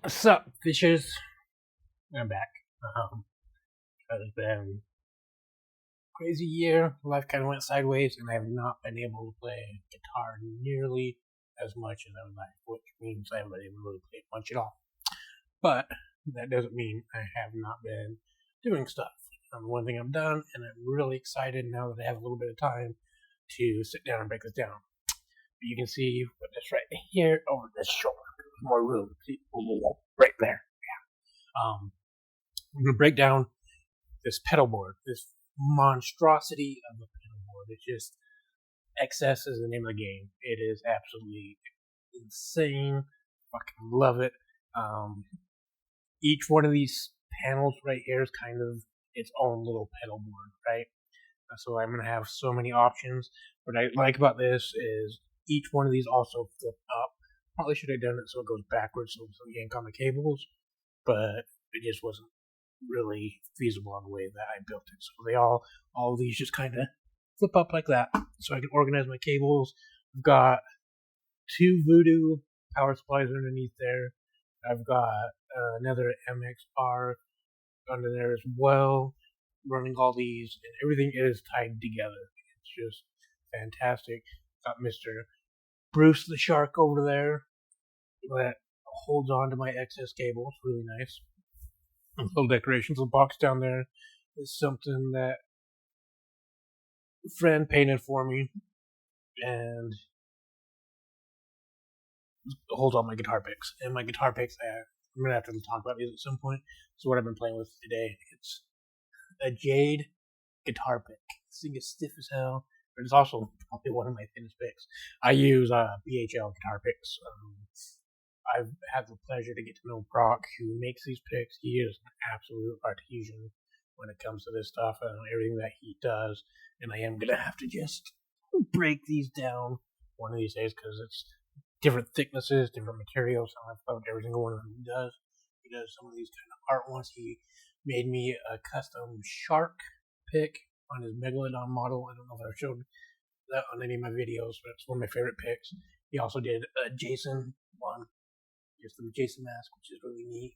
What's up, fishes? I'm back. It's been a crazy year. Life kind of went sideways, and I have not been able to play guitar nearly as much as I would like, which means I haven't been able to really play much at all. But that doesn't mean I have not been doing stuff. One thing I've done, and I'm really excited now that I have a little bit of time to sit down and break this down. You can see put this right here over this shoulder. There's more room. See, right there. I'm gonna break down this pedal board, this monstrosity of a pedal board. It's just excess is the name of the game. It is absolutely insane. Fucking love it. Each one of these panels right here is kind of its own little pedal board, right? So I'm gonna have so many options. What I like about this is each one of these also flip up. Probably should have done it so it goes backwards so it yank on the cables, but it just wasn't really feasible on the way that I built it. So they all of these just kind of flip up like that, so I can organize my cables. I've got two Voodoo power supplies underneath there. I've got another MX bar under there as well, running all these, and everything is tied together. It's just fantastic. Got Mr. Bruce the Shark over there that holds on to my excess cable. It's really nice. Little decorations. The box down there is something that a friend painted for me, and holds all my guitar picks. And my guitar picks, I'm gonna have to talk about these at some point. So what I've been playing with today, it's a jade guitar pick. This thing is stiff as hell, but it's also probably one of my thinnest picks. I use BHL guitar picks. I've had the pleasure to get to know Brock, who makes these picks. He is an absolute artesian when it comes to this stuff and everything that he does. And I am gonna have to just break these down one of these days because it's different thicknesses, different materials. I've loved every single one of them he does. He does some of these kind of art ones. He made me a custom shark pick on his Megalodon model. I don't know if I've showed that on any of my videos, but it's one of my favorite picks. He also did a Jason one, just the Jason mask, which is really neat.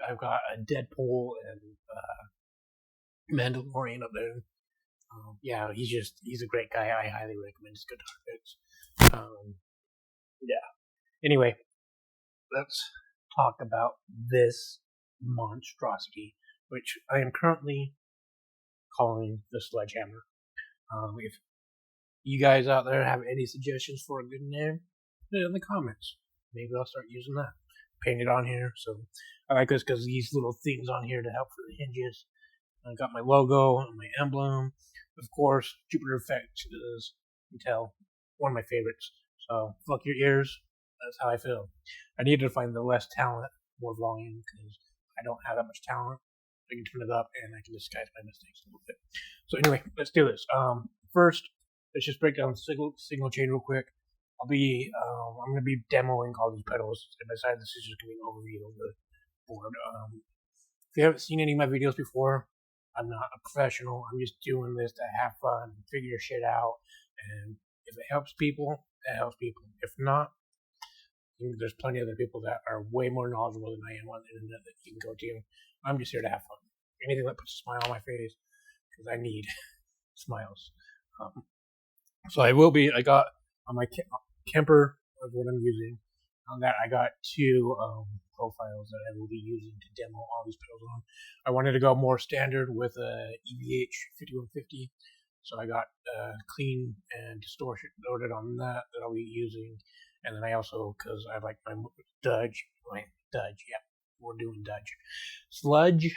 I've got a Deadpool and Mandalorian up there. Yeah, he's a great guy. I highly recommend his guitar picks. Yeah. Anyway, let's talk about this monstrosity, which I am currently calling the Sludgehammer. If you guys out there have any suggestions for a good name, put it in the comments. Maybe I'll start using that. Paint it on here. So I like this because these little things on here to help for the hinges. I got my logo and my emblem. Of course, Jupiter Effect is, you can tell, one of my favorites. So fuck your ears. That's how I feel. I needed to find the less talent, more volume, because I don't have that much talent. I can turn it up and I can disguise my mistakes a little bit. So anyway, let's do this. First, let's just break down the signal chain real quick. I'm gonna be demoing all these pedals, and besides this is just gonna be an overview of the board. If you haven't seen any of my videos before, I'm not a professional. I'm just doing this to have fun, figure shit out, and if it helps people, it helps people. If not, there's plenty of other people that are way more knowledgeable than I am on the internet that you can go to. I'm just here to have fun. Anything that puts a smile on my face, because I need smiles. So I will be. I got on my Kemper of what I'm using. On that, I got two profiles that I will be using to demo all these pedals on. I wanted to go more standard with a EVH 5150, so I got clean and distorted on that I'll be using. And then I also, because I like my Dudge, yeah, we're doing Dudge, Sludge,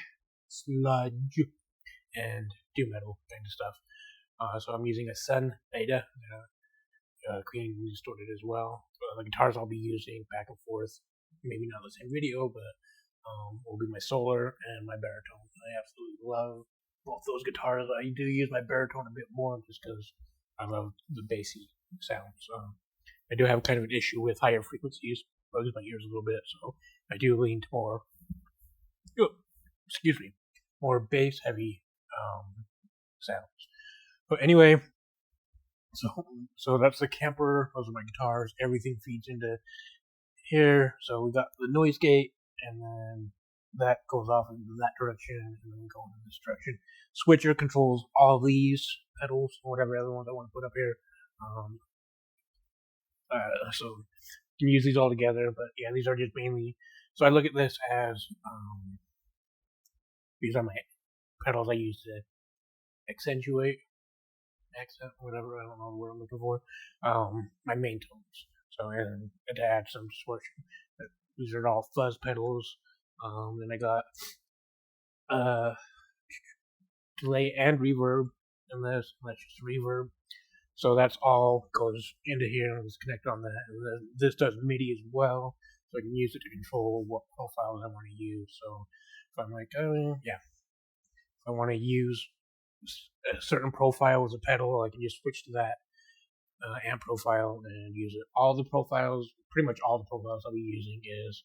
and Doom Metal kind of stuff. So I'm using a Sun Beta, clean and distorted as well. The guitars I'll be using back and forth, maybe not the same video, but will be my Solar and my Baritone. I absolutely love both those guitars. I do use my Baritone a bit more just because I love the bassy sounds. I do have kind of an issue with higher frequencies, bugs my ears a little bit, so I do lean to more bass heavy sounds. But anyway, so that's the Kemper. Those are my guitars. Everything feeds into here. So we got the noise gate and then that goes off in that direction, and then going in this direction. Switcher controls all these pedals, whatever other ones I want to put up here. So you can use these all together, but yeah, these are just mainly. So I look at this as these are my pedals I use to accentuate, accent, whatever, I don't know what I'm looking for. My main tones. So and to add some distortion. These are all fuzz pedals. Then I got delay and reverb in this. That's just reverb. So that's all goes into here and is connected on that. And then this does MIDI as well, so I can use it to control what profiles I want to use. So if I'm like, if I want to use a certain profile as a pedal, I can just switch to that amp profile and use it. All the profiles, pretty much all the profiles I'll be using is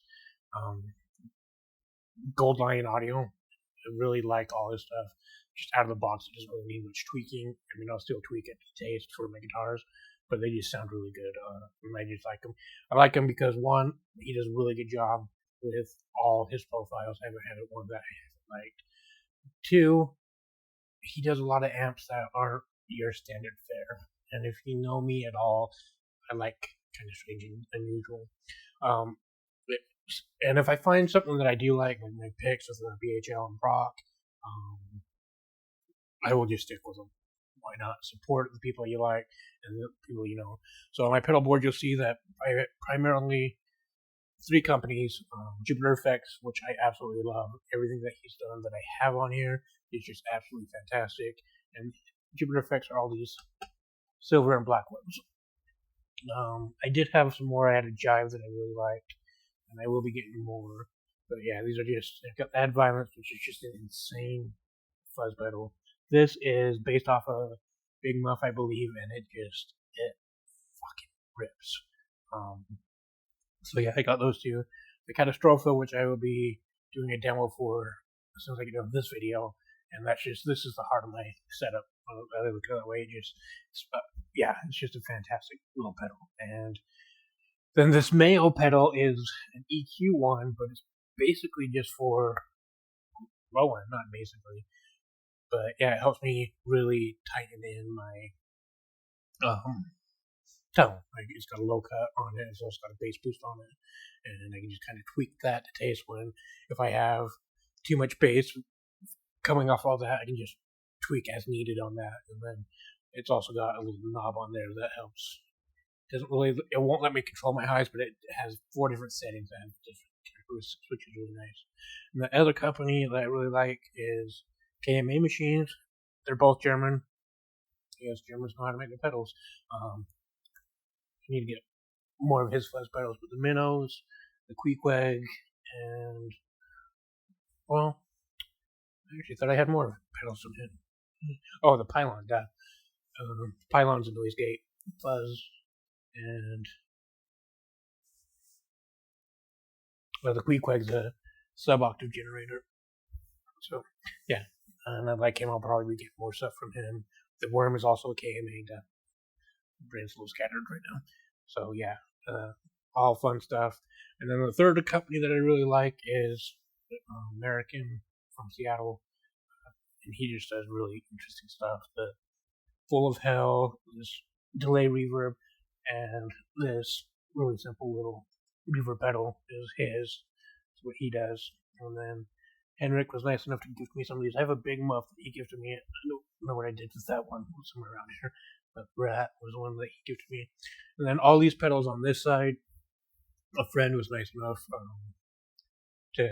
Gold Lion Audio. I really like all this stuff. Just out of the box, it doesn't really need much tweaking. I mean, I'll still tweak it to taste for my guitars, but they just sound really good. And I just like them. I like him because one, he does a really good job with all his profiles. I haven't had one that I haven't liked. Two, he does a lot of amps that aren't your standard fare. And if you know me at all, I like kind of strange and unusual. And if I find something that I do like my picks with the BHL and Brock, I will just stick with them. Why not? Support the people you like and the people you know. So on my pedal board, you'll see that primarily 3 companies. Jupiter Effects, which I absolutely love. Everything that he's done that I have on here is just absolutely fantastic. And Jupiter Effects are all these silver and black ones. I did have some more. I had a Jive that I really liked, and I will be getting more. But yeah, these are just, they've got Add Violence, which is just an insane fuzz pedal. This is based off of Big Muff, I believe, and it fucking rips. So yeah, I got those 2. The Catastrophe, which I will be doing a demo for as soon as I get done this video, and this is the heart of my setup. I look at it that way. It's just a fantastic little pedal. And then this Mayo pedal is an EQ one, but it's basically just for low end, not basically. But yeah, it helps me really tighten in my tone. Like, it's got a low cut on it, it's also got a bass boost on it, and I can just kind of tweak that to taste when if I have too much bass coming off all that, I can just tweak as needed on that. And then it's also got a little knob on there that helps. It won't let me control my highs, but it has 4 different settings and different characteristics, which is really nice. And the other company that I really like is KMA Machines. They're both German. Yes, Germans know how to make the pedals. You need to get more of his fuzz pedals, but the Minnows, the Queequeg, and well, I actually thought I had more pedals from him. Oh, the Pylon, Pylon's a noise gate, fuzz, and the Queequeg's a sub-octave generator. So, yeah, and I like him. I'll probably get more stuff from him. The Worm is also a KMA. Brain's a little scattered right now. So, yeah, all fun stuff. And then the third company that I really like is American from Seattle. And he just does really interesting stuff. The Full of Hell, this delay reverb, and this really simple little reverb pedal is his. That's what he does. And then Henrik was nice enough to gift me some of these. I have a Big Muff that he gifted me. I don't know what I did with that one. It was somewhere around here. But Rat was the one that he gifted me. And then all these pedals on this side, a friend was nice enough to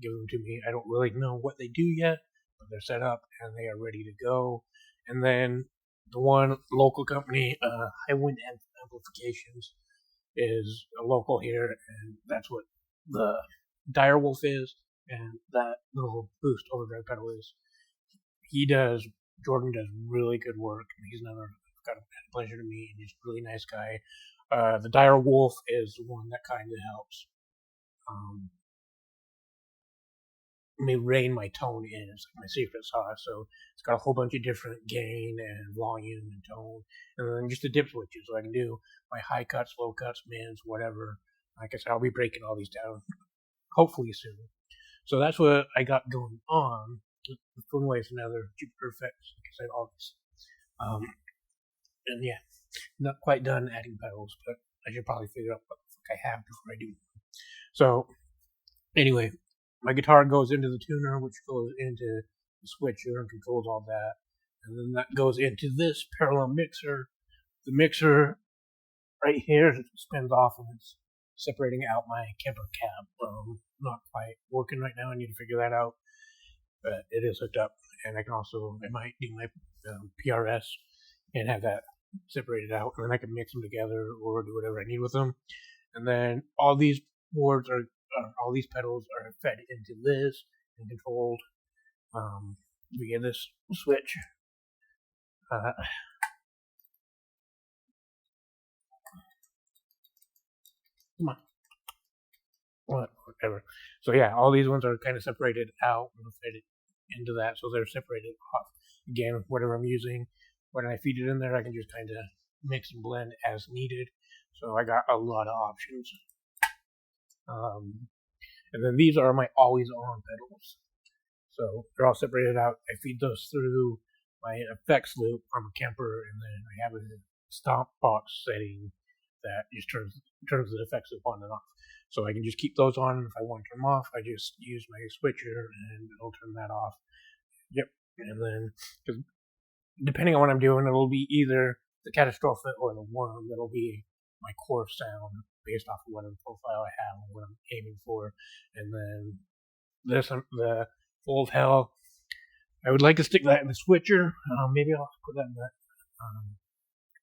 give them to me. I don't really know what they do yet, but they're set up and they are ready to go. And then the one local company, High Wind Amplifications, is a local here, and that's what the Direwolf is, and that little boost overdrive pedal is. Jordan does really good work, and he's another got a pleasure to meet, and he's a really nice guy. The Direwolf is the one that kind of helps me rein my tone in. It's like my secret sauce. So it's got a whole bunch of different gain and volume and tone, and then just the dip switches, so I can do my high cuts, low cuts, mids, whatever. Like I said, I'll be breaking all these down hopefully soon. So that's what I got going on. The Funway is another Jupiter effects, like I said, August. And yeah, not quite done adding pedals, but I should probably figure out what the fuck I have before I do. So anyway, my guitar goes into the tuner, which goes into the switcher and controls all that. And then that goes into this parallel mixer. The mixer right here spins off and it's separating out my Kemper cab. Not quite working right now. I need to figure that out. But it is hooked up. And I might do my PRS and have that separated out. And then I can mix them together or do whatever I need with them. And then all these boards all these pedals are fed into this and controlled via this switch. Come on. Whatever. So yeah, all these ones are kind of separated out and fed into that, so they're separated off. Again, whatever I'm using, when I feed it in there, I can just kind of mix and blend as needed. So I got a lot of options. And then these are my always on pedals. So they're all separated out. I feed those through my effects loop on the Kemper, and then I have a stomp box setting that just turns the effects loop on and off. So I can just keep those on. If I want to turn them off, I just use my switcher and it'll turn that off. Yep. And then, cause depending on what I'm doing, it'll be either the Catastrophic or the Worm that'll be my core sound based off of whatever profile I have and what I'm aiming for. And then the Full of Hell, I would like to stick that in the switcher. Maybe I'll put that in the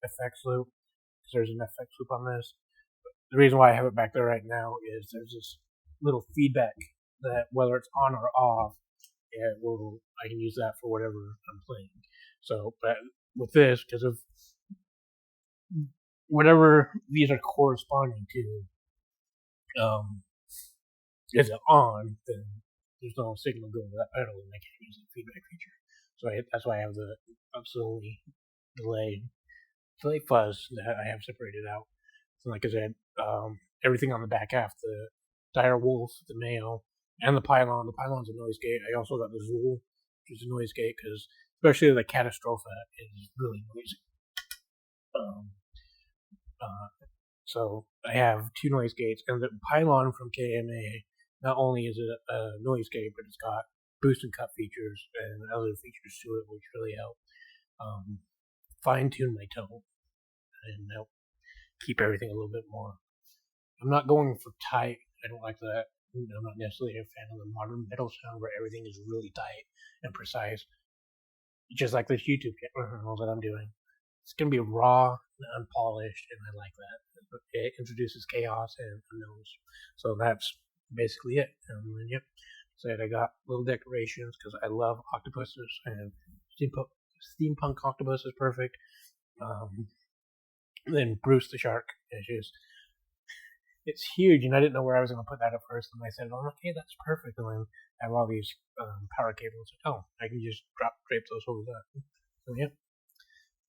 effects loop, because there's an effects loop on this. But the reason why I have it back there right now is there's this little feedback that whether it's on or off, I can use that for whatever I'm playing. So, but with this, because of whatever these are corresponding to, is it on, then there's no signal going to that pedal and I can't use the feedback feature. So that's why I have the absolutely delay fuzz that I have separated out. So like I said, everything on the back half, the Dire Wolf, the Mayo, and the Pylon. The Pylon's a noise gate. I also got the Zool, which is a noise gate, because especially the Catastrophe is really noisy. So I have two noise gates, and the Pylon from KMA, not only is it a noise gate, but it's got boost and cut features and other features to it, which really help fine tune my tone and help keep everything a little bit more. I'm not going for tight. I don't like that. I'm not necessarily a fan of the modern metal sound where everything is really tight and precise. Just like this YouTube channel that I'm doing. It's going to be raw and unpolished, and I like that. It introduces chaos and unknowns. So that's basically it. And then, yep, said I got little decorations because I love octopuses, and steampunk octopus is perfect. Then Bruce the shark is just, it's huge, and I didn't know where I was going to put that at first. And I said, "Oh, okay, that's perfect." And then I have all these power cables. Oh, I can just drape those over that. So yep,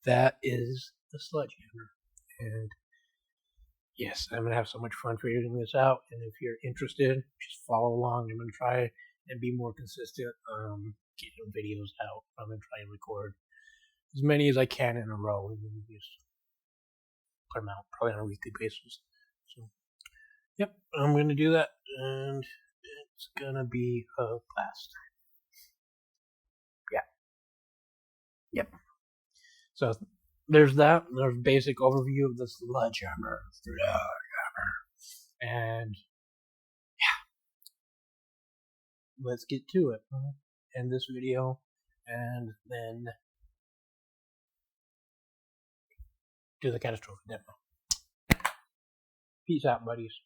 that is the Sludgehammer. And yes, I'm gonna have so much fun figuring this out. And if you're interested, just follow along. I'm gonna try and be more consistent. Getting videos out. I'm gonna try and record as many as I can in a row, and then just put them out probably on a weekly basis. So, yep, I'm gonna do that, and it's gonna be a blast. Yeah. Yep. So there's that. There's basic overview of the Sludgehammer. And yeah, let's get to it. End this video, and then do the catastrophic demo. Peace out, buddies.